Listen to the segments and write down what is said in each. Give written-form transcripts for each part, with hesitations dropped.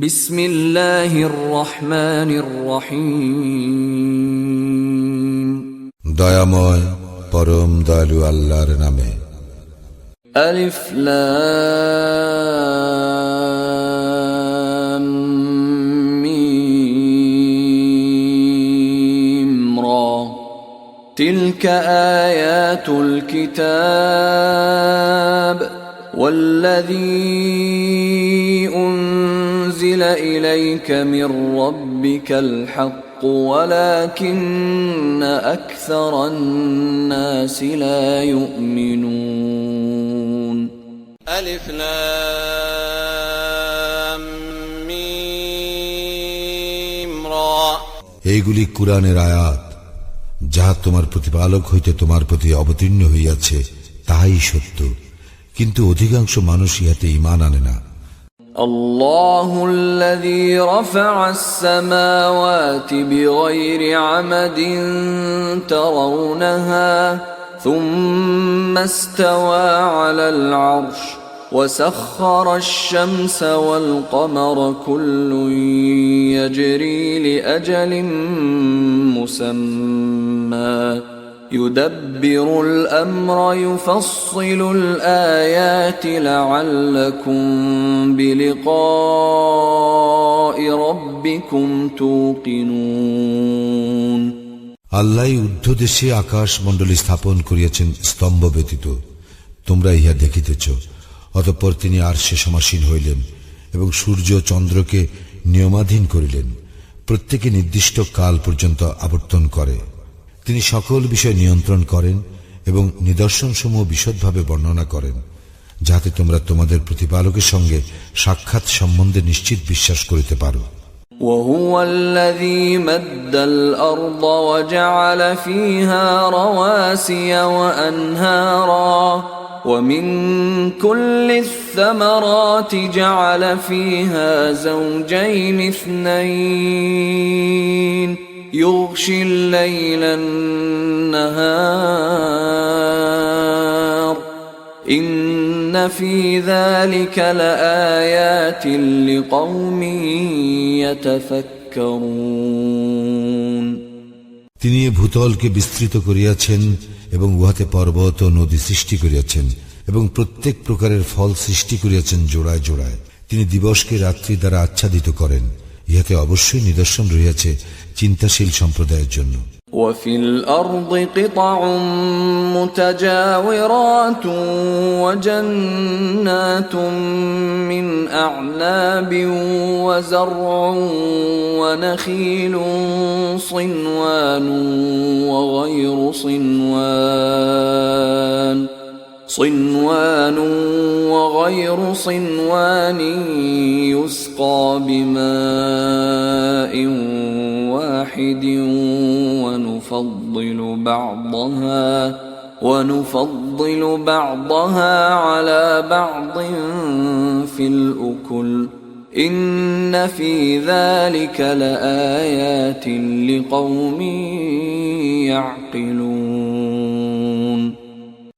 বিসমিল্লাহির রহমানির রহিম। দয়াময় পরম দয়ালু আল্লাহর নামে। আলিফ লাম মিম রা তিলকা আয়াতুল কিতাব والذي أنزل إليك من ربك الحق ولكن أكثر الناس لا يؤمنون ألف لام ميم را এইগুলি কুরআনের আয়াত, যাহা তোমার প্রতিপালক হইতে তোমার প্রতি অবতীর্ণ হইয়াছে তাহাই সত্য, কিন্তু অধিকাংশ মানুষ ইহাতে ঈমান আনে না। الله الذي رفع السماوات بغير عمد ترونها ثم استوى على العرش وسخر الشمس والقمر كل يجري لأجل مسمى يدبر الأمر يفصل الآيات لعلكم بلقاء ربكم توقنون আল্লাহ ঊর্ধ্বদেশে আকাশ মণ্ডলী স্থাপন করিয়াছেন স্তম্ভ ব্যতীত, তোমরা ইহা দেখিতেছ। অতঃপর তিনি আরশে সমাসীন হইলেন এবং সূর্য চন্দ্রকে নিয়মাধীন করিলেন, প্রত্যেকে নির্দিষ্ট কাল পর্যন্ত আবর্তন করে। তিনি সকল বিষয় নিয়ন্ত্রণ করেন এবং নিদর্শনসমূহ বিশদভাবে বর্ণনা করেন, যাতে তোমরা তোমাদের প্রতিপালকের সঙ্গে সাক্ষাৎ সম্বন্ধে নিশ্চিত বিশ্বাস করিতে পারো। وهو الذي مد الأرض وجعل فيها رواسي وأنهارا ومن كل الثمرات جعل فيها زوجين اثنين يغشي الليل النهار إن في ذلك لآيات لقوم يتفكرون তিনি এ ভূতলকে বিস্তৃত করিয়াছেন এবং উহাতে পর্বত ও নদী সৃষ্টি করিয়াছেন এবং প্রত্যেক প্রকারের ফল সৃষ্টি করিয়াছেন জোড়ায় জোড়ায়। তিনি দিবসকে রাত্রি দ্বারা আচ্ছাদিত করেন, ইহাতে অবশ্যই নিদর্শন রহিয়াছে চিন্তাশীল সম্প্রদায়ের জন্য। وفي الأرض قطع متجاورات وجنات من أعناب وزرع ونخيل صنوان وغير صنوان يسقى بماء واحد ونفضل بعضها على بعض في الأكل إن في ذلك لآيات لقوم يعقلون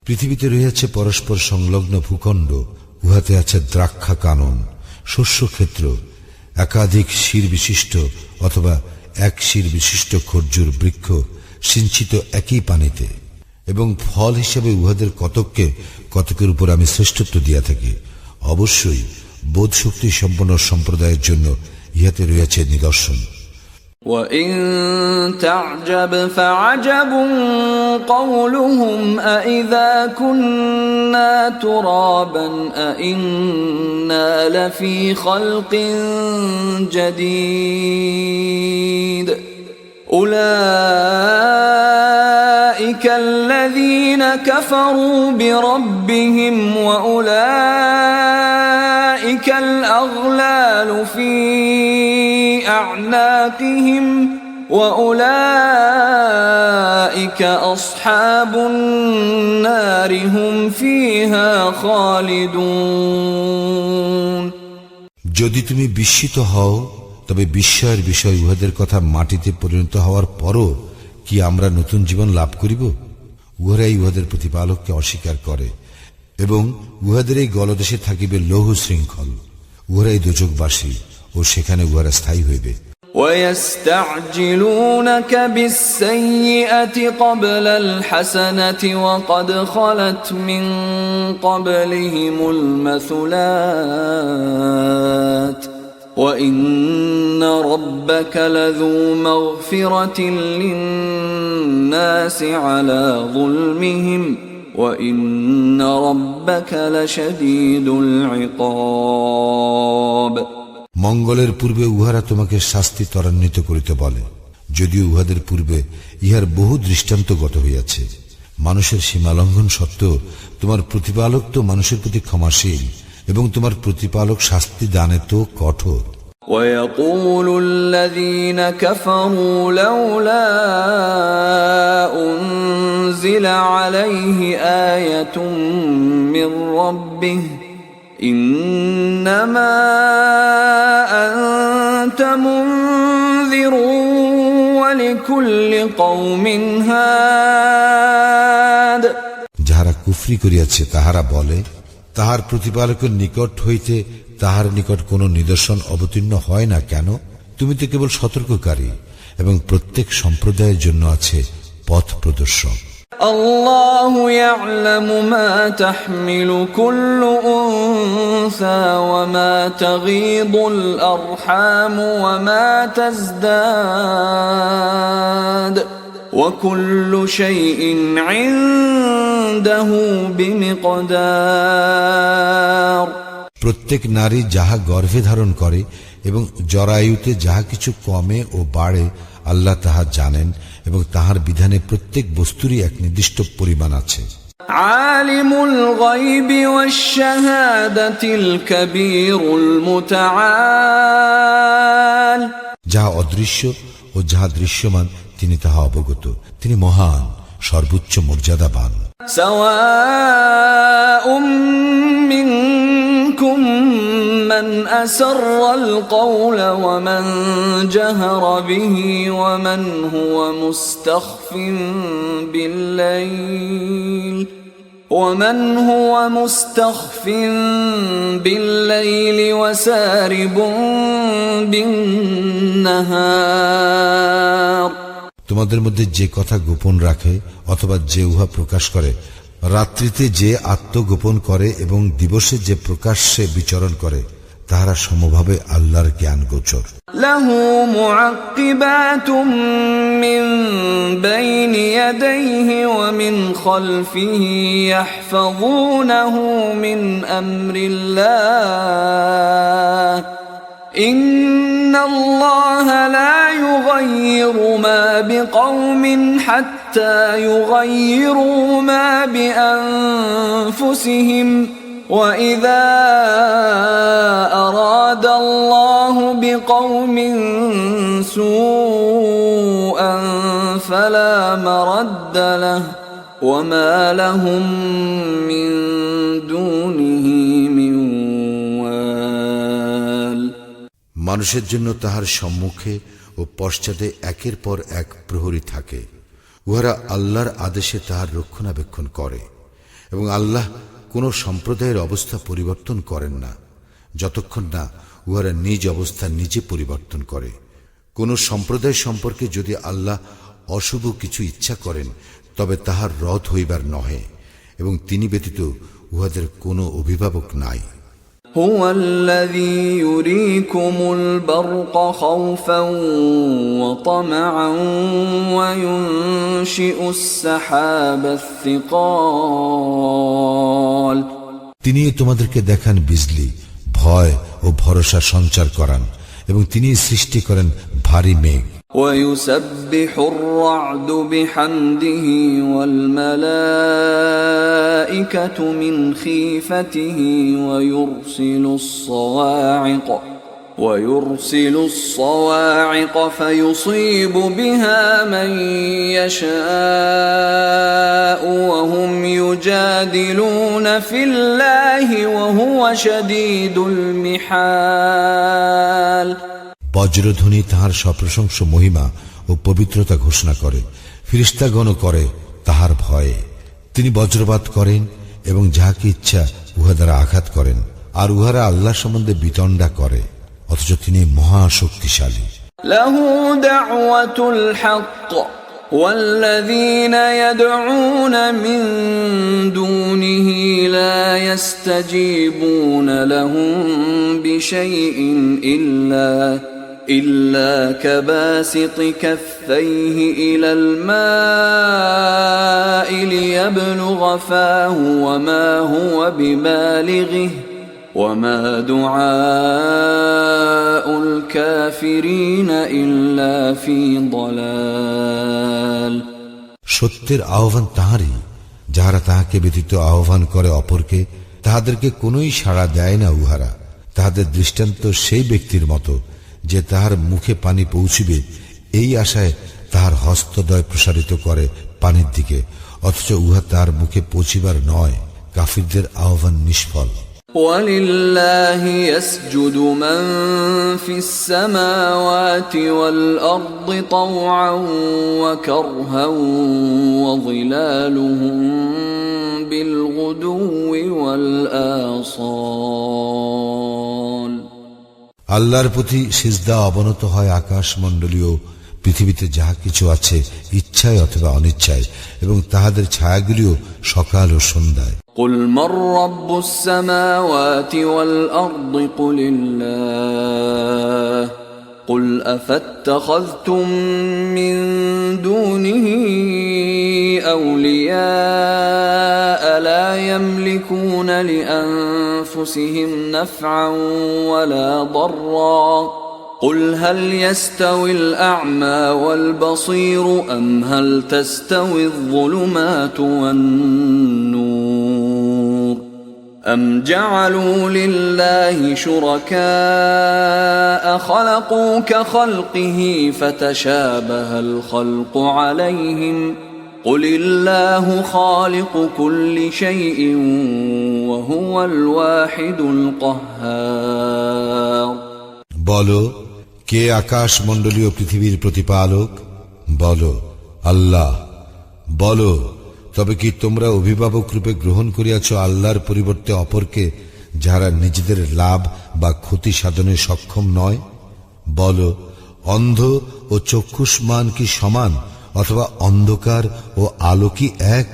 পৃথিবীতে রয়েছে পরস্পর সংলগ্ন ভূখণ্ড, উহাতে আছে দ্রাক্ষা কানন, শস্যক্ষেত্র, একাধিক শির বিশিষ্ট অথবা এক শির বিশিষ্ট খরজুর বৃক্ষ সিঞ্চিত একই পানিতে, এবং ফল হিসেবে উহাদের কতককে কতকের উপর আমি শ্রেষ্ঠত্ব দিয়া থাকি। অবশ্যই বোধ শক্তি সম্পন্ন সম্প্রদায়ের জন্য ইহাতে রয়েছে নিদর্শন। وَإِن تَعْجَبْ فَعَجَبٌ قَوْلُهُمْ أَإِذَا كُنَّا تُرَابًا أَإِنَّا لَفِي خَلْقٍ جَدِيدٍ أُولَئِكَ الَّذِينَ كَفَرُوا بِرَبِّهِمْ وَأُولَئِكَ الْأَغْلَالُ فِي أعناقهم وأولئك أصحاب النار هم فيها خالدون যদি তুমি বিস্মিত হও, তবে বিস্ময়ের বিষয় উহাদের কথা মাটিতে পরিণত হওয়ার পরও কি আমরা নতুন জীবন লাভ করিব? উহারাই উহাদের প্রতিপালককে অস্বীকার করে এবং উহাদের এই গলদেশে থাকিবে লৌহ শৃঙ্খল। উহারাই দোজখবাসী, ও সেখানে উহারা স্থায়ী হইবে। ويستعجلونك بالسيئة قبل الحسنة وقد خلت من قبلهم المثلات وإن ربك لذو مغفرة للناس على ظلمهم وإن ربك لشديد العقاب মঙ্গলের পূর্বে উহারা তোমাকে শাস্তি ত্বরান্বিত করিতে বলে, যদিও উহাদের পূর্বে ইহার বহু দৃষ্টান্তগত হইয়াছে। মানুষের সীমালঙ্ঘন সত্ত্বেও তোমার প্রতিপালক তো মানুষের প্রতি ক্ষমাশীল, এবং তোমার প্রতিপালক শাস্তি দানে তো কঠোর। ويقول الذين كفروا لولا أنزل عليه آية من ربه إنما أنت منذر ولكل قوم هاد যাহারা কুফরি করিয়াছে তাহারা বলে, তাহার প্রতিপালকের নিকট হইতে তাহার নিকট কোন নিদর্শন অবতীর্ণ হয় না কেন? তুমি তো কেবল সতর্ককারী, এবং প্রত্যেক সম্প্রদায়ের জন্য আছে পথ প্রদর্শক। الله يعلم ما تحمل كل أنثى وما تغيض الأرحام وما تزداد وكل شيء عنده بمقدار প্রত্যেক নারী যাহা গর্ভে ধারণ করে এবং জরায়ুতে যাহা কিছু কমে ও বাড়ে, আল্লাহ তাহা জানেন, এবং তাহার বিধানে প্রত্যেক বস্তুরই এক নির্দিষ্ট পরিমাণ আছে। আলিমুল গায়বি ওয়াশ শাহাদাতিল কাবীরুল মুতাআল, যাহা অদৃশ্য ও যাহা দৃশ্যমান তিনি তাহা অবগত, তিনি মহান, সর্বোচ্চ মর্যাদাবান। সাওয়াউম মিনকুম মান আসাররাল কওলা ওয়া মান জাহারা বিহি ওয়া মান হুয়া মুস্তাখফিন বিল-লাইল ومن هو مستخف بالليل وسارب بالنهار তোমাদের মধ্যে যে কথা গোপন রাখে অথবা যে উহা প্রকাশ করে, রাত্রিতে যে আত্মগোপন করে এবং দিবসে যে প্রকাশ্যে বিচরণ করে, তাহারা সমভাবে আল্লাহর জ্ঞান গোচর। লাহু মুআক্কিবাতুম মিন বাইনি ইয়াদাইহি ওয়া মিন খালফিহি ইয়াহফাযুনাহু মিন আমরিল্লাহ ইন্নাল্লাহা লা ইউগায়্যিরু মা বিকওমিন হাত্তা ইউগায়্যিরু মা বিআনফুসিহিম وَإِذَا أَرَادَ اللَّهُ بِقَوْمٍ سُوءًا فَلَا مَرَدَّ لَهُ وَمَا لَهُم مِّن دُونِهِ مِن وَالٍ মানুষের জন্য তাহার সম্মুখে ও পশ্চাতে একের পর এক প্রহরী থাকে। উহারা আল্লাহর আদেশে তাহার রক্ষণাবেক্ষণ করে, এবং আল্লাহ কোন সম্প্রদায়ের অবস্থা পরিবর্তন করেন না যতক্ষণ না উহারা নিজ অবস্থা নিজে পরিবর্তন করে। কোন সম্প্রদায় সম্পর্কে যদি আল্লাহ অশুভ কিছু ইচ্ছা করেন তবে তাহার রদ হইবার নহে, এবং তিনি ব্যতীত উহাদের কোনো অভিভাবক নাই। هو الذي يريكم البرق خوفا وطمعا وينشئ السحاب الثقال তিনি তোমাদেরকে দেখান বিজলি, ভয় ও ভরসা সঞ্চার করান, এবং তিনি সৃষ্টি করেন ভারী মেঘ। ويسبح الرعد بحمده والملائكة من خيفته ويرسل الصواعق فيصيب بها من يشاء وهم يجادلون في الله وهو شديد المحال বজ্রধ্বনি তাহার সপ্রশংস মহিমা ও পবিত্রতা ঘোষণা করে, ফিরিস্তাগণও করে তাহার ভয়ে। তিনি বজ্রপাত করেন এবং যাহাকে ইচ্ছা উহা দ্বারা আঘাত করেন, আর উহারা আল্লাহ সম্বন্ধে বিতণ্ডা করে। অথচ তিনি মহা শক্তিশালী। له دعوة الحق والذين يدعون من دونه لا يستجيبون لهم بشيء إلا كباسط كفيه إلى الماء ليبلغ فاه وما هو ببالغه وما دعاء الكافرين إلا في ضلال। সত্যের আহ্বান তাহারই, যাহারা তাহাকে ব্যতীত আহ্বান করে অপরকে, তাহাদেরকে কোনই সাড়া দেয় না। উহারা তাহাদের দৃষ্টান্ত সেই ব্যক্তির মতো যে তাহার মুখে পানি পৌঁছিবে এই আশায় তাহার হস্তদ্বয় প্রসারিত করে পানির দিকে, অথচ উহা তাহার মুখে পৌঁছিবার নয়। কাফিরদের আহ্বান নিষ্ফল। وَلِلَّهِ يَسْجُدُ مَن فِي السَّمَاوَاتِ وَالْأَرْضِ طَوْعًا وَكَرْهًا وَظِلَالُهُم بِالْغُدُوِّ وَالْآصَالِ। আল্লাহর প্রতি সিজদা অবনত হয় আকাশমণ্ডলীয় পৃথিবীতে যাহা কিছু আছে, ইচ্ছায় অথবা অনিচ্ছায়, এবং তাহাদের ছায়াগুলিও সকাল ও সন্ধ্যায়। قُلْ مَنْ رَبُّ السَّمَاوَاتِ وَالْأَرْضِ قُلِ اللَّهُ قُلْ أَفَاتَّخَذْتُمْ مِنْ دُونِهِ أَوْلِيَاءَ لَا يَمْلِكُونَ لِأَنفُسِهِمْ نَفْعًا وَلَا ضَرًّا قُلْ هَلْ يَسْتَوِي الْأَعْمَى وَالْبَصِيرُ أَمْ هَلْ تَسْتَوِي الظُّلُمَاتُ وَالنُّورُ أَمْ جَعَلُوا لِلَّهِ شُرَكَاءَ خَلَقُوا كَخَلْقِهِ فَتَشَابَهَ الْخَلْقُ عَلَيْهِمْ قُلِ اللَّهُ خَالِقُ كُلِّ شَيْءٍ وَهُوَ الْوَاحِدُ الْقَهَّارُ। বলো, কে আকাশ মণ্ডলীয় পৃথিবীর প্রতিপালক? বলো, আল্লাহ। বলো, তবে কি তোমরা অভিভাবক রূপে গ্রহণ করিয়াছ আল্লাহর পরিবর্তে অপরকে, যারা নিজেদের লাভ বা ক্ষতি সাধনে সক্ষম নয়? বলো, অন্ধ ও চক্ষুষ্মান কি সমান, অথবা অন্ধকার ও আলো কি এক?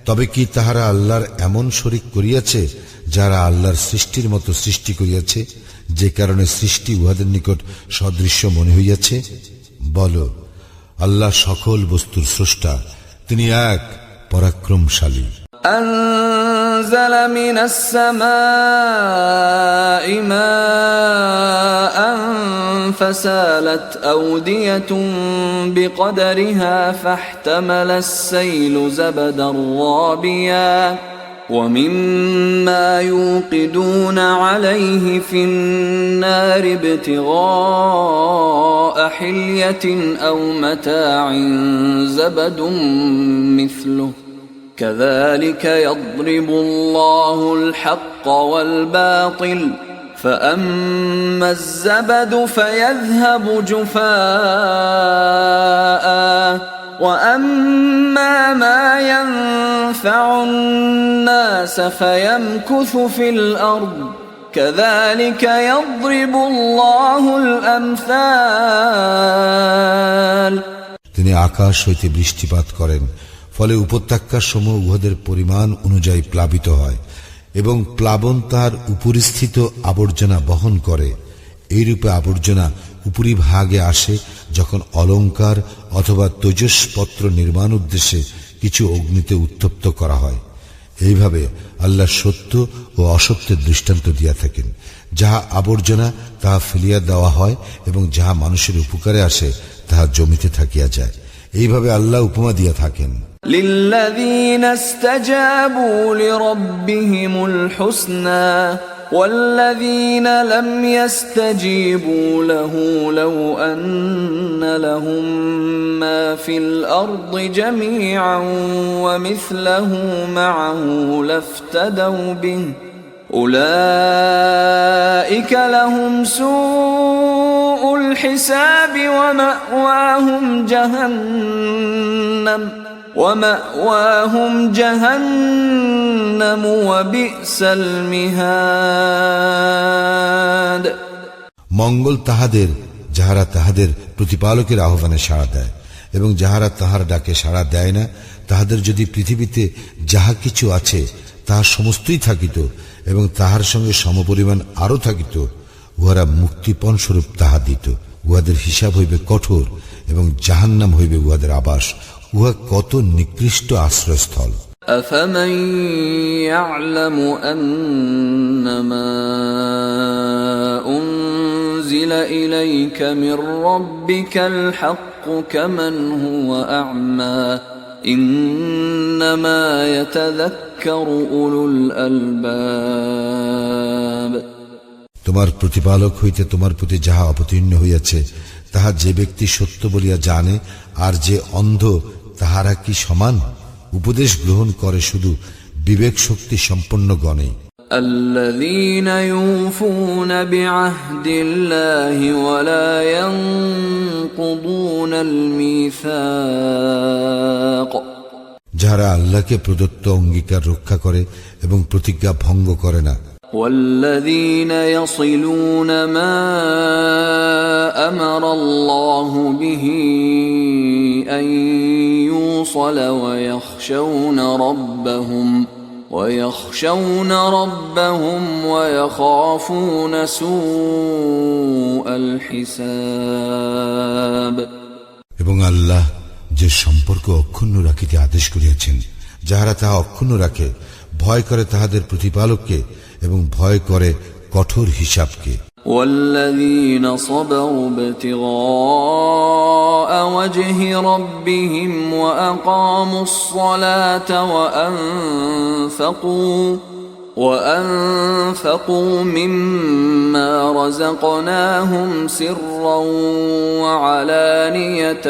তবে কি তাহারা আল্লাহর এমন শরীক করিয়াছে, যারা আল্লাহর সৃষ্টির মতো সৃষ্টি করিয়াছে, যে কারণে সৃষ্টি উহাদের নিকট সদৃশ্য মনে হইয়াছে? বলো, আল্লাহ সকল বস্তুর স্রষ্টা, তিনি এক, পরাক্রমশালী। أنزل من السماء ماء فسالت أودية بقدرها فاحتمل السيل زبدا رابيا ومما يوقدون عليه في النار ابتغاء حلية أو متاع زبد مثله كذلك يضرب الله الحق والباطل فأما الزبد فيذهب جفاء وأما ما ينفع الناس فيمكث في الأرض كذلك يضرب الله الأمثال। তিনি আকাশ হইতে বৃষ্টিপাত করেন, ফলে উপত্যকার সমূহ উহাদের পরিমাণ অনুযায়ী প্লাবিত হয় এবং প্লাবন তার উপরিস্থিত আবর্জনা বহন করে। এইরূপে আবর্জনা উপরিভাগে আসে যখন অলঙ্কার অথবা তেজস্পত্র নির্মাণ উদ্দেশ্যে কিছু অগ্নিতে উত্তপ্ত করা হয়। এইভাবে আল্লাহ সত্য ও অসত্যের দৃষ্টান্ত দিয়া থাকেন। যাহা আবর্জনা তাহা ফেলিয়া দেওয়া হয় এবং যাহা মানুষের উপকারে আসে তাহা জমিতে থাকিয়া যায়। এইভাবে আল্লাহ উপমা দিয়া থাকেন। للذين استجابوا لربهم الحسنى والذين لم يستجيبوا له لو أن لهم ما في الأرض جميعا ومثله معه لافتدوا به أولئك لهم سوء الحساب ومأواهم جهنم وبئس المهاد। মঙ্গল তাহাদের যাহারা তাহাদের প্রতিপালকের আহ্বানে সাড়া দেয়, এবং যাহারা তাহার ডাকে সাড়া দেয় না, তাহাদের যদি পৃথিবীতে যাহা কিছু আছে তাহা সমস্তই থাকিত এবং তাহার সঙ্গে সমপরিমাণ আরো থাকিত, উহারা মুক্তিপণ স্বরূপ তাহা দিত। উহাদের হিসাব হইবে কঠোর এবং জাহান্নাম হইবে উহাদের আবাস। উহা কত নিকৃষ্ট আশ্রয়স্থল। أفمن يعلم أنما أنزل إليك من ربك الحق كمن هو أعمى إنما يتذكر أولو الألباب। তোমার প্রতিপালক হইতে তোমার প্রতি যাহা অবতীর্ণ হইয়াছে তাহা যে ব্যক্তি সত্য বলিয়া জানে, আর যে অন্ধ তাহারা কি সমান? উপদেশ গ্রহণ করে শুধু বিবেক শক্তি সম্পন্ন গণে। الذين يوفون بعهد الله ولا ينقضون الميثاق। যাহারা আল্লাহকে প্রদত্ত অঙ্গীকার রক্ষা করে এবং প্রতিজ্ঞা ভঙ্গ করে না। والذين يصلون ما أمر الله به أن يوصل ويخشون ربهم ويخافون سوء الحساب। এবং আল্লাহ যে সম্পর্ক অক্ষুণ্ণ রাখিতে আদেশ করিয়াছেন, যাহারা তাহা অক্ষুণ্ণ রাখে ভয় করে তাহাদের প্রতিপালককে এবং ভয় করে কঠোর হিসাবকে। والذين صبروا ابتغاء وجه ربهم وأقاموا الصلاة وأنفقوا مما رزقناهم سرا وعلانية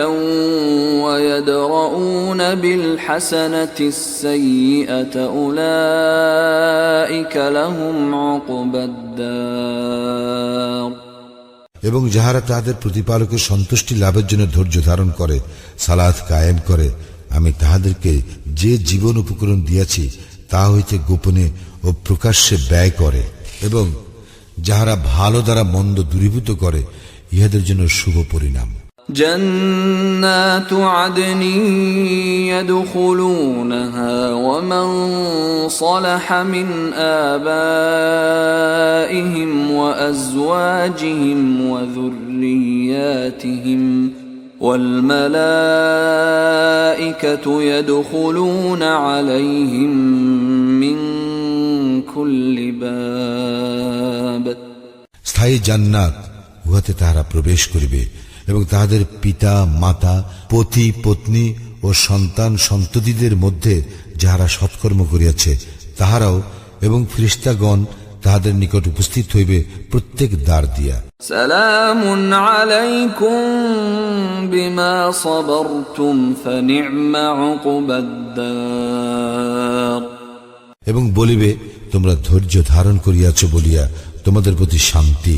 ويدرؤون بالحسنة السيئة أولئك لهم عقبى الدار। এবং যাহারা তাহাদের প্রতিপালকের সন্তুষ্টি লাভের জন্য ধৈর্য ধারণ করে, সালাত কায়েম করে, আমি তাহাদেরকে যে জীবন উপকরণ দিয়াছি তা হইতে গোপনে ও প্রকাশ্যে ব্যয় করে, এবং যাহারা ভালো দ্বারা মন্দ দূরীভূত করে, ইহাদের জন্য শুভ পরিণাম। جنات عدن يدخلونها ومن صلح من آبائهم وأزواجهم وذرياتهم والملائكة يدخلون عليهم من كل باب। স্থায়ী জান্নাত, উহাতে তাহারা প্রবেশ করিবে এবং তাহাদের পিতা মাতা, পতি পত্নী ও সন্তান সন্ততিদের মধ্যে যাহারা সৎকর্ম করিয়াছে তাহারাও এবং ফেরেশতাগণ তাহাদের নিকট উপস্থিত হইবে প্রত্যেক দ্বার দিয়া। সালামুন আলাইকুম বিমা সাবারতুম ফানি'মা উকবাদ-দার। এবং বলিবে, তোমরা ধৈর্য ধারণ করিয়াছ বলিয়া তোমাদের প্রতি শান্তি,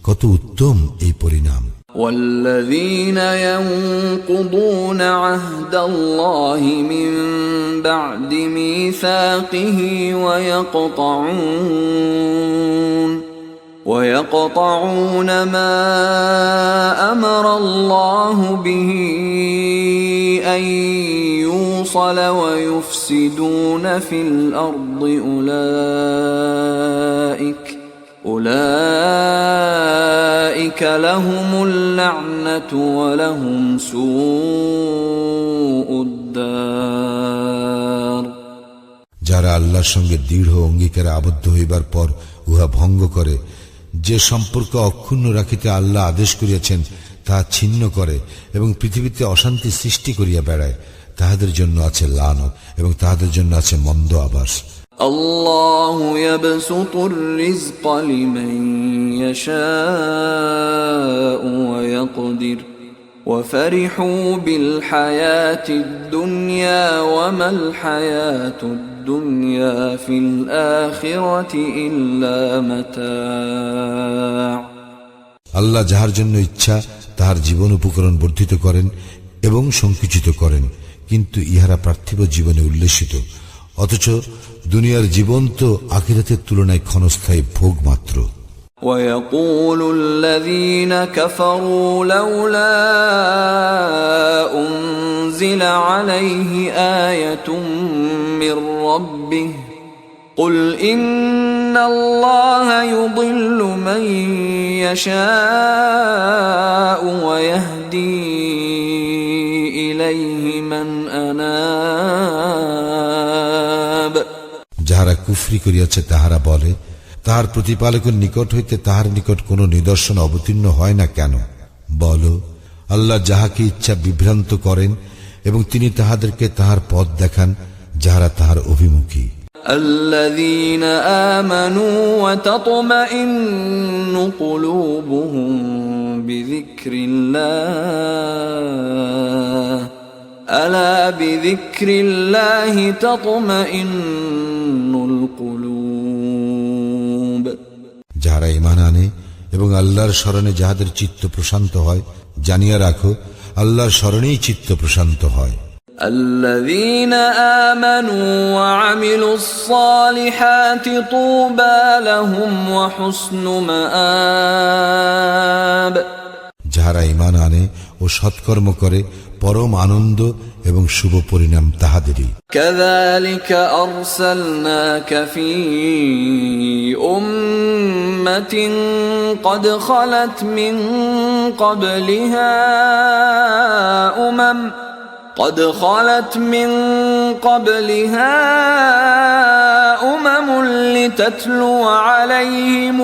কত উত্তম এই পরিণাম। والذين ينقضون عهد الله من بعد ميثاقه ويقطعون ما أمر الله به أن يوصل ويفسدون في الأرض أولئك لهم اللعنة ولهم سوء الدار। যারা আল্লাহর সঙ্গে দৃঢ় অঙ্গীকারে আবদ্ধ হইবার পর উহা ভঙ্গ করে, যে সম্পর্ক অক্ষুণ্ণ রাখিতে আল্লাহ আদেশ করিয়াছেন তা ছিন্ন করে এবং পৃথিবীতে অশান্তি সৃষ্টি করিয়া বেড়ায়, তাহাদের জন্য আছে লানত এবং তাহাদের জন্য আছে মন্দ আবাস। الله يبسط الرزق لمن يشاء ويقدر وفرحوا بالحياة الدنيا وما الحياة الدنيا في الآخرة إلا متاع। আল্লাহ যাহার জন্য ইচ্ছা তাহার জীবন উপকরণ বর্ধিত করেন এবং সংকুচিত করেন, কিন্তু ইহারা পার্থিব জীবনে উল্লেসিত, অথচ দুনিয়ার জীবন তো আখিরাতের তুলনায় ক্ষণস্থায়ী ভোগ মাত্র। ويقول الذين كفروا لولا أنزل عليه آية من ربه قل إن الله يضل من يشاء ويهدي إليه من أناب যাহারা কুফরি করিয়াছে তাহারা বলে, তাহার প্রতিপালকের নিকট হইতে তাহার নিকট কোন নিদর্শন অবতীর্ণ হয় না কেন? বল, আল্লাহ যাহাকে ইচ্ছা বিভ্রান্ত করেন এবং তিনি তাহাদেরকে তাহার পথ দেখান যাহারা তাহার অভিমুখী। الذين آمنوا وتطمئن قلوبهم بذكر الله ألا بذكر الله تطمئن القلوب যাহারা ঈমান আনে এবং আল্লাহর স্মরণে যাহাদের চিত্ত প্রশান্ত হয়, জানিয়া রাখো আল্লাহর স্মরণেই চিত্ত প্রশান্ত হয়। الذين آمنوا وعملوا الصالحات طوبى لهم وحسن مآب যাহারা ঈমান আনে ও সৎকর্ম করে, পরম আনন্দ এবং শুভ পরিণাম তাহাদেরই। كذلك أرسلناك في أمة قد خلت من قبلها أمم لتتلو عليهم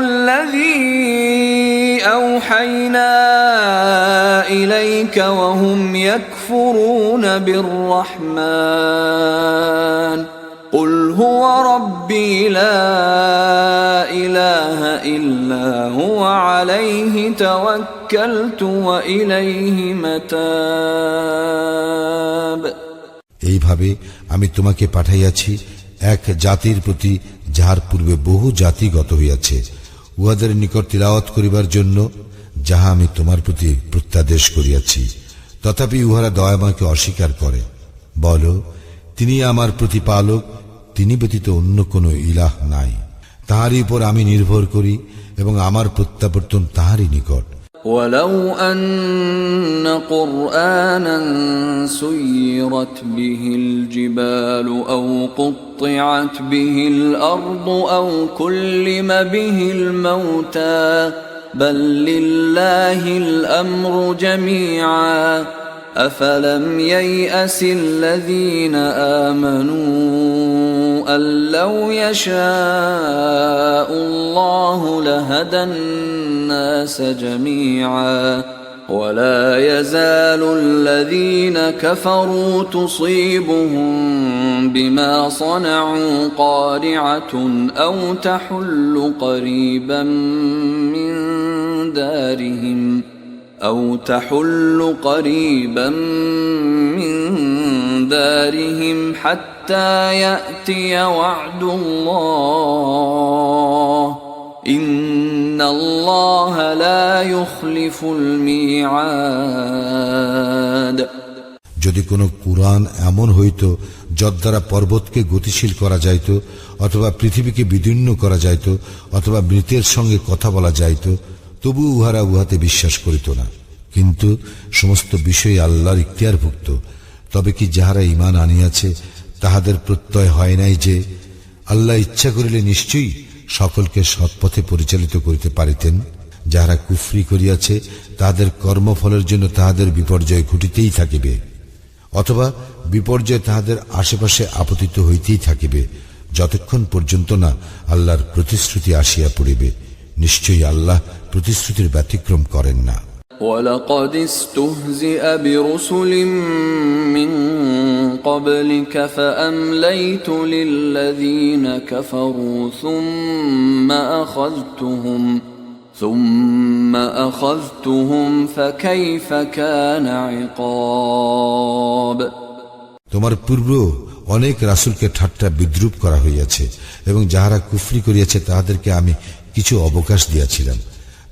الذي أوحينا إليك وهم يكفرون بالرحمن قل هو ربي لا إله إلا هو عليه توكلت وإليه متاب এইভাবে আমি তোমাকে পাঠাইয়াছি এক জাতির প্রতি যাহার পূর্বে বহু জাতি গত হইয়াছে, উহাদের নিকট তিলাওয়াত করিবার জন্য যাহা আমি তোমার প্রতি প্রত্যাদেশ করিয়াছি। তথাপি উহারা দয়াময়কে অস্বীকার করে। বল, তিনি আমার প্রতিপালক, তিনি ব্যতীত অন্য কোন ইলাহ নাই। তাহারই উপর আমি নির্ভর করি এবং আমার প্রত্যাবর্তন তাহারই নিকট। ولو أن قرآنا سيرت به الجبال أو قطعت به الأرض أو كلم به الموتى بل لله الأمر جميعا أفلم ييأس الذين آمنوا أن لو يشاء الله لهدى الناس جميعا ولا يزال الذين كفروا تصيبهم بما صنعوا قارعة أو تحل قريبا من دارهم حتى يأتي وعد الله إن الله لا يخلف الميعاد যদি কোনো কুরআন এমন হইত যদ্বারা পর্বতকে গতিশীল করা যাইত, অথবা পৃথিবীকে বিদীর্ণ করা যাইত, অথবা মৃতের সঙ্গে কথা বলা যাইত, তবু উহারা উহাতে বিশ্বাস করিত না। কিন্তু সমস্ত বিষয় আল্লাহর ইখতিয়ারভুক্ত। তবে কি যাহারা ঈমান আনিয়াছে তাহাদের প্রত্যয় হয় নাই যে আল্লাহ ইচ্ছা করিলে নিশ্চয়ই সকলকে সৎপথে পরিচালিত করিতে পারিতেন? যাহারা কুফরি করিয়াছে তাহাদের কর্মফলের জন্য তাহাদের বিপর্যয় ঘটিতেই থাকিবে, অথবা বিপর্যয় তাহাদের আশেপাশে আপতিত হইতেই থাকিবে, যতক্ষণ পর্যন্ত না আল্লাহর প্রতিশ্রুতি আসিয়া পড়িবে। নিশ্চয়ই আল্লাহ প্রতিশ্রুতির ব্যতিক্রম করেন না। وَلَقَدِ اسْتُهْزِئَ بِرُسُلٍ مِّن قَبْلِكَ فَأَمْلَيْتُ لِلَّذِينَ كَفَرُوا ثُمَّ أَخَذْتُهُمْ فَكَيْفَ كَانَ عِقَابِ তোমার পূর্ব অনেক রাসূলকে ঠাট্টা বিদ্রূপ করা হইয়াছে, এবং যাহারা কুফরি করিয়াছে তাহাদেরকে আমি কিছু অবকাশ দিয়াছিলাম,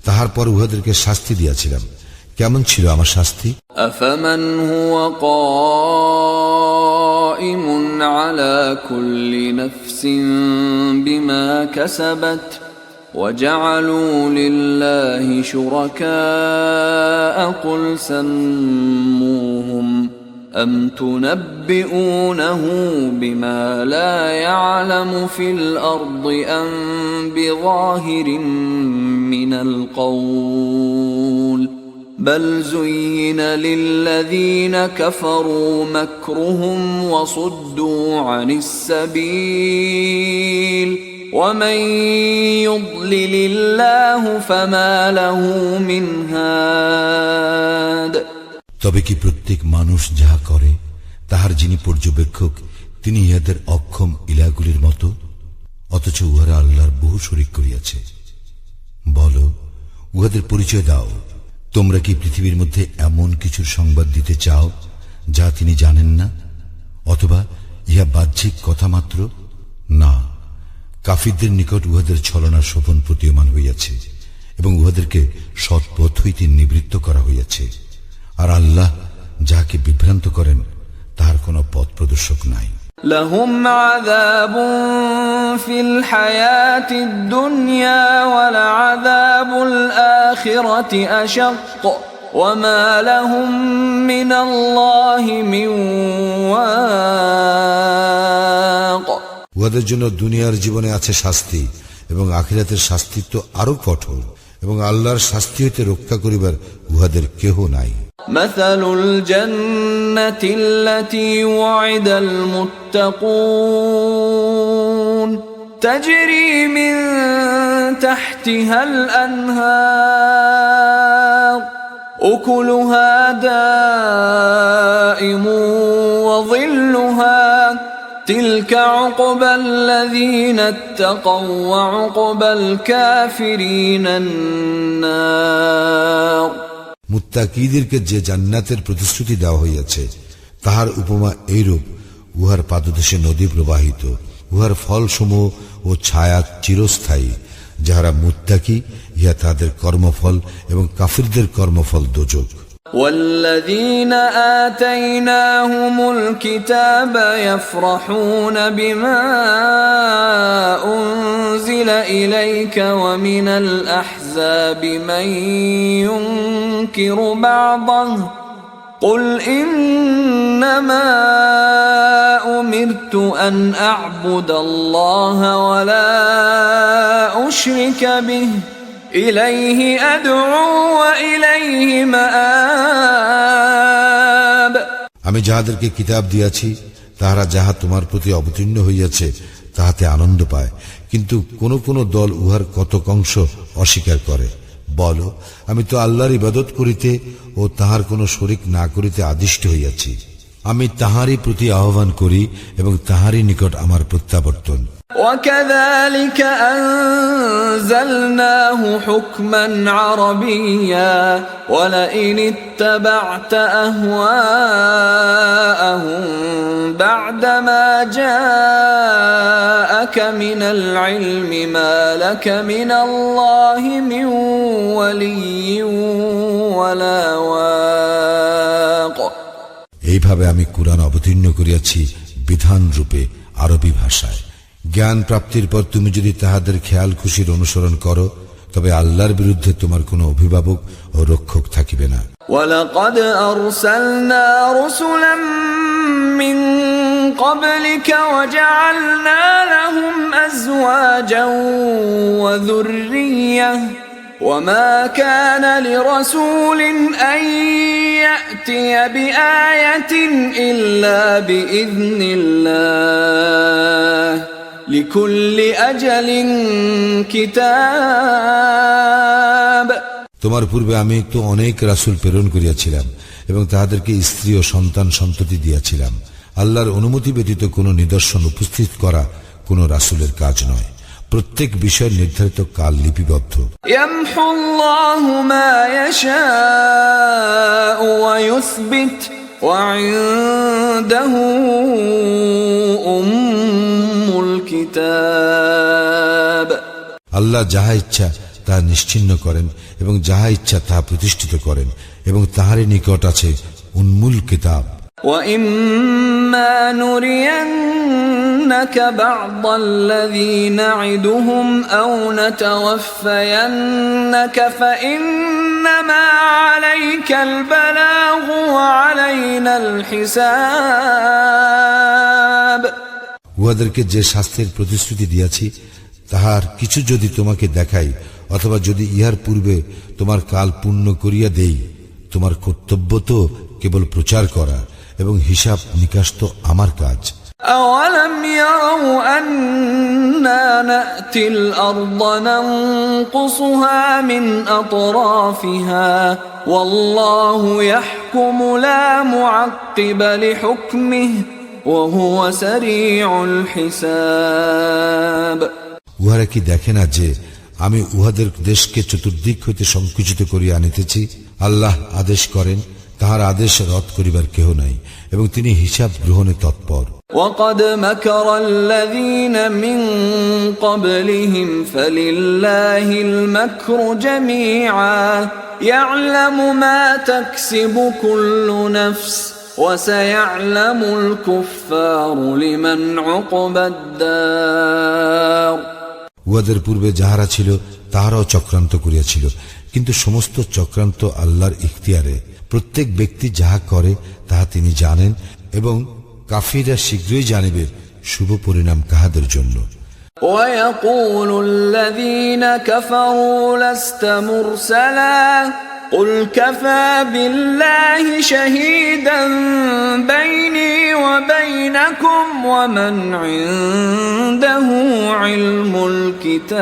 তাহার পর উহাদেরকে শাস্তি দিয়াছিলাম। কেমন ছিল আমার শাস্তি? أفمن هو قائم على كل نفس بما كسبت وجعلوا لله شركاء قل سموهم أم تنبئونه بما لا يعلم في الأرض أم بظاهر من القول بل زين للذين كفروا مكرهم وصدوا عن السبيل ومن يضلل الله فما له من هاد তবে কি প্রত্যেক মানুষ যাহা করে তাহার যিনি পর্যবেক্ষক তিনি ইহাদের অক্ষম ইলাগুলির মতো, অথচ উহারা আল্লাহর বহু শরীক করিয়াছে। বলো, উহাদের পরিচয় দাও। তোমরা কি পৃথিবীর মধ্যে এমন কিছুর সংবাদ দিতে চাও যা তিনি জানেন না, অথবা ইহা বাহ্যিক কথা মাত্র? না, কাফিরদের নিকট উহাদের ছলনা শোভন প্রতীয়মান হইয়াছে এবং উহাদেরকে সৎ পথ হইতে নিবৃত্ত করা হইয়াছে। আর আল্লাহ যাহাকে বিভ্রান্ত করেন তাহার কোন পথ প্রদর্শক নাই। لهم عذاب في الحياة الدنيا ولعذاب الآخرة أشق وما لهم من الله من واق উহাদের জন্য দুনিয়ার জীবনে আছে শাস্তি এবং আখিরাতের শাস্তি তো আরো কঠোর, এবং আল্লাহর শাস্তি হইতে রক্ষা করিবার উহাদের কেহ নাই। مثل الجنة التي وعد المتقون تجري من تحتها الأنهار أكلها دائم وظلها تلك عقبى الذين اتقوا وعقبى الكافرين النار মুত্তাকীদেরকে যে জান্নাতের প্রতিশ্রুতি দেওয়া হইয়াছে তাহার উপমা এইরূপ, উহার পাদদেশে নদী প্রবাহিত, উহার ফলসমূহ ও ছায়া চিরস্থায়ী। যাহারা মুত্তাকী ইহা তাদের কর্মফল এবং কাফিরদের কর্মফল দোজক। والذين آتيناهم الكتاب يفرحون بما أنزل إليك ومن الأحزاب من ينكر بعضه قل إنما أمرت أن أعبد الله ولا أشرك به إليه أدعو وإليه مآب আমি যাহাদেরকে কিতাব দিয়াছি তাহারা যাহা তোমার প্রতি অবতীর্ণ হইয়াছে তাহাতে আনন্দ পায়, কিন্তু কোন কোন দল উহার কতক অংশ অস্বীকার করে। বলো, আমি তো আল্লাহর ইবাদত করিতে ও তাহার কোনো শরীক না করিতে আদিষ্ট হইয়াছি। আমি তাহারই প্রতি আহ্বান করি এবং তাহারই নিকট আমার প্রত্যাবর্তন। وكذلك أنزلناه حكما عربيا ولئن اتبعت أهواءهم بعدما جاءك من العلم ما لك من الله من ولي ولا واق এইভাবে আমি কুরআন অবতীর্ণ করিয়াছি বিধান রূপে আরবি ভাষায়। জ্ঞান প্রাপ্তির পর তুমি যদি তাহাদের খেয়াল খুশির অনুসরণ করো তবে আল্লাহর বিরুদ্ধে তোমার কোনো অভিভাবক ও রক্ষক থাকিবে না। وَلَقَدْ أَرْسَلْنَا رُسُلًا مِّن قَبْلِكَ وَجَعَلْنَا لَهُمْ أَزْوَاجًا وَذُرِّيَّةً وَمَا كَانَ لِرَسُولٍ أَن يَأْتِيَ بِآيَةٍ إِلَّا بِإِذْنِ اللَّهِ لِكُلِّ أَجَلٍ كِتَابٌ তোমার পূর্বে আমি তো অনেক রাসূল প্রেরণ করিয়াছিলাম এবং তাহাদেরকে স্ত্রী ও সন্তান সন্ততি দিয়াছিলাম। আল্লাহর অনুমতি ব্যতীত কোনো নিদর্শন উপস্থিত করা কোনো রাসূলের কাজ নয়। প্রত্যেক বিষয়ের নির্ধারিত কাল লিপিবদ্ধ। يمحو الله ما يشاء ويثبت وعنده أم الكتاب আল্লাহ যাহা ইচ্ছা তা নিশ্চিহ্ন করেন এবং যাহা ইচ্ছা তাহা প্রতিষ্ঠিত করেন, এবং তাহারই নিকট আছে উন্মূল কিতাব। وَإِمَّا نُرِيَنَّكَ بَعْضَ الَّذِي نَعِدُهُمْ أَوْ نَتَوَفَّيَنَّكَ فَإِنَّمَا عَلَيْكَ الْبَلَاغُ وَعَلَيْنَا الْحِسَابُ। উহাদেরকে যে শাস্তির প্রতিশ্রুতি দিয়াছি তাহার কিছু যদি তোমাকে দেখাই, অথবা যদি ইহার পূর্বে তোমার কাল পূর্ণ করিয়া দেই, তোমার কর্তব্য তো কেবল প্রচার করা, এবং হিসাব নিকাশ তো আমার কাজ। أَوَلَمْ يَرَوْا أَنَّا نَأْتِي الْأَرْضَ نَنقُصُهَا مِنْ أَطْرَافِهَا وَاللَّهُ يَحْكُمُ لَا مُعَقِّبَ لِحُكْمِهِ وَهُوَ سَرِيعُ الْحِسَابِ। উহারা কি দেখে না যে আমি উহাদের দেশকে চতুর্দিক হইতে সংকুচিত করিয়া আনিতেছি? আল্লাহ আদেশ করেন, তাহার আদেশ রদ করিবার কেহ নাই, এবং তিনি হিসাব গ্রহণে তৎপর। وَقَدْ مَكَرَ الَّذِينَ مِنْ قَبْلِهِمْ فَلِلَّهِ الْمَكْرُ جَمِيعًا يَعْلَمُ مَا تَكْسِبُ كُلُّ نَفْسٍ وَسَيَعْلَمُ الْكُفَّارُ لِمَنْ عُقْبَى الدَّارِ। উহাদের পূর্বে যাহারা ছিল তাহারাও চক্রান্ত করিয়াছিল, কিন্তু সমস্ত চক্রান্ত আল্লাহর ইখতিয়ারে। প্রত্যেক ব্যক্তি যাহা করে তাহা তিনি জানেন, এবং কাফিররা শীঘ্রই জানিবে শুভ পরিণাম কাহাদের জন্য। وَيَقُولُ الَّذِينَ كَفَرُوا لَسْتَ مُرْسَلًا قُلْ كَفَى بِاللَّهِ شَهِيدًا بَيْنِي وَبَيْنَكُمْ وَمَنْ عِندَهُ عِلْمُ الْكِتَابِ।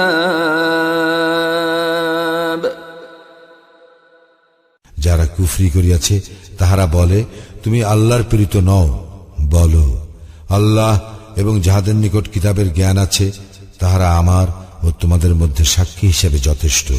যারা কুফরি করিয়াছে তাহারা বলে, তুমি আল্লাহর প্রেরিত নও। বলো, আল্লাহ এবং যাহাদের নিকট কিতাবের জ্ঞান আছে তাহারা আমার ও তোমাদের মধ্যে সাক্ষী হিসেবে যথেষ্ট।